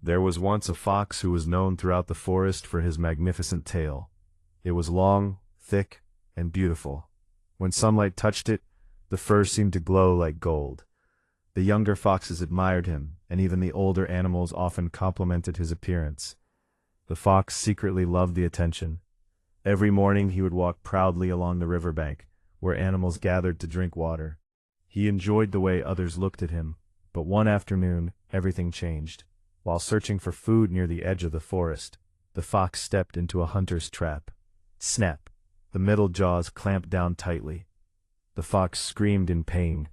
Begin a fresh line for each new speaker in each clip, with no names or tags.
There was once a fox who was known throughout the forest for his magnificent tail. It was long, thick, and beautiful. When sunlight touched it, the fur seemed to glow like gold. The younger foxes admired him, and even the older animals often complimented his appearance. The fox secretly loved the attention. Every morning he would walk proudly along the riverbank, where animals gathered to drink water. He enjoyed the way others looked at him, but one afternoon, everything changed. While searching for food near the edge of the forest, the fox stepped into a hunter's trap. Snap! The middle jaws clamped down tightly. The fox screamed in pain.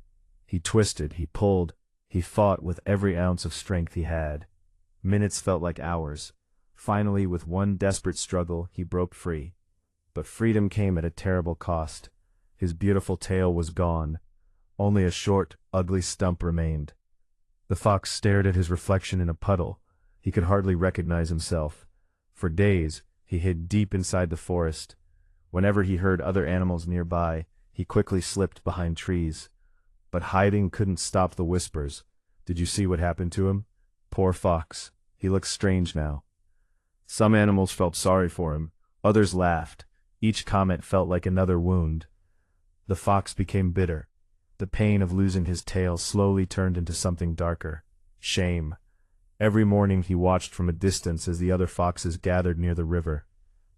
He twisted, he pulled, he fought with every ounce of strength he had. Minutes felt like hours. Finally, with one desperate struggle, he broke free. But freedom came at a terrible cost. His beautiful tail was gone. Only a short, ugly stump remained. The fox stared at his reflection in a puddle. He could hardly recognize himself. For days, he hid deep inside the forest. Whenever he heard other animals nearby, he quickly slipped behind trees. But hiding couldn't stop the whispers. Did you see what happened to him? Poor fox. He looks strange now. Some animals felt sorry for him. Others laughed. Each comment felt like another wound. The fox became bitter. The pain of losing his tail slowly turned into something darker. Shame. Every morning he watched from a distance as the other foxes gathered near the river.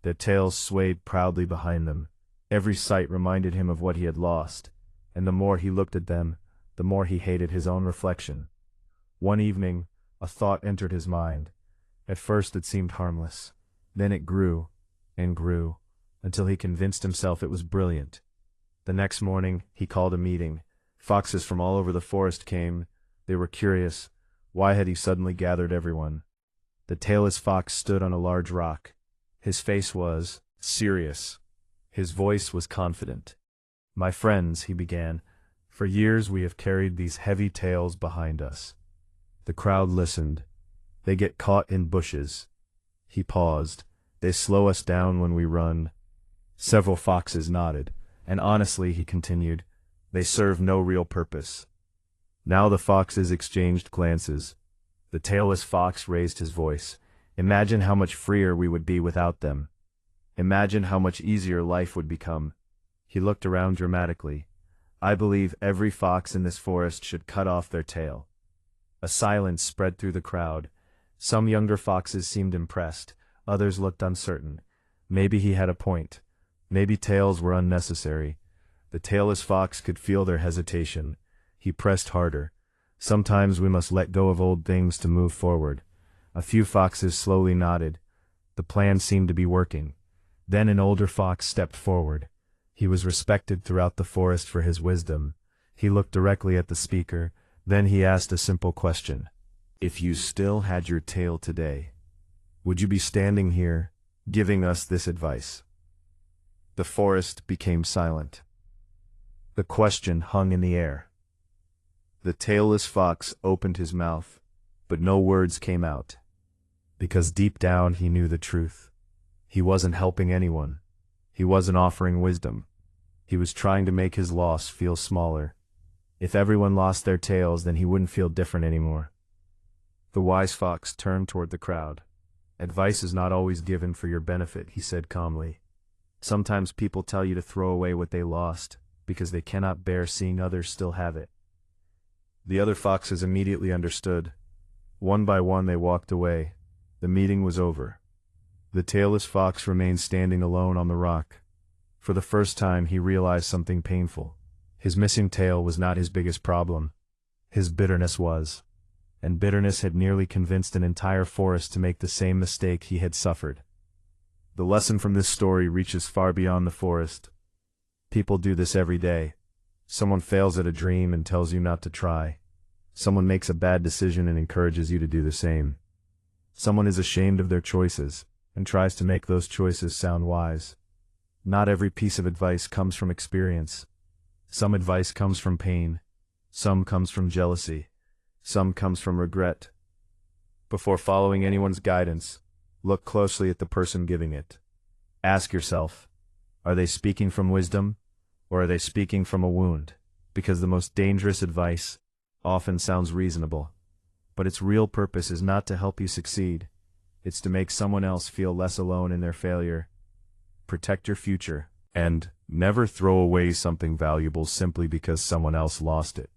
Their tails swayed proudly behind them. Every sight reminded him of what he had lost, and the more he looked at them, the more he hated his own reflection. One evening, a thought entered his mind. At first it seemed harmless. Then it grew and grew, until he convinced himself it was brilliant. The next morning, he called a meeting. Foxes from all over the forest came. They were curious. Why had he suddenly gathered everyone? The tailless fox stood on a large rock. His face was serious. His voice was confident. "My friends," he began, "for years we have carried these heavy tails behind us." The crowd listened. "They get caught in bushes." He paused. "They slow us down when we run." Several foxes nodded. "And honestly," he continued, "they serve no real purpose." Now the foxes exchanged glances. The tailless fox raised his voice. "Imagine how much freer we would be without them. Imagine how much easier life would become." He looked around dramatically. "I believe every fox in this forest should cut off their tail." A silence spread through the crowd. Some younger foxes seemed impressed. Others looked uncertain. Maybe he had a point. Maybe tails were unnecessary. The tailless fox could feel their hesitation. He pressed harder. "Sometimes we must let go of old things to move forward." A few foxes slowly nodded. The plan seemed to be working. Then an older fox stepped forward. He was respected throughout the forest for his wisdom. He looked directly at the speaker. Then he asked a simple question. "If you still had your tail today, would you be standing here, giving us this advice?" The forest became silent. The question hung in the air. The tailless fox opened his mouth, but no words came out. Because deep down he knew the truth. He wasn't helping anyone. He wasn't offering wisdom. He was trying to make his loss feel smaller. If everyone lost their tails, then he wouldn't feel different anymore. The wise fox turned toward the crowd. "Advice is not always given for your benefit," he said calmly. "Sometimes people tell you to throw away what they lost, because they cannot bear seeing others still have it." The other foxes immediately understood. One by one they walked away. The meeting was over. The tailless fox remained standing alone on the rock. For the first time he realized something painful. His missing tail was not his biggest problem. His bitterness was. And bitterness had nearly convinced an entire forest to make the same mistake he had suffered. The lesson from this story reaches far beyond the forest. People do this every day. Someone fails at a dream and tells you not to try. Someone makes a bad decision and encourages you to do the same. Someone is ashamed of their choices and tries to make those choices sound wise. Not every piece of advice comes from experience. Some advice comes from pain. Some comes from jealousy. Some comes from regret. Before following anyone's guidance, look closely at the person giving it. Ask yourself, are they speaking from wisdom, or are they speaking from a wound? Because the most dangerous advice often sounds reasonable, but its real purpose is not to help you succeed. It's to make someone else feel less alone in their failure. Protect your future, and never throw away something valuable simply because someone else lost it.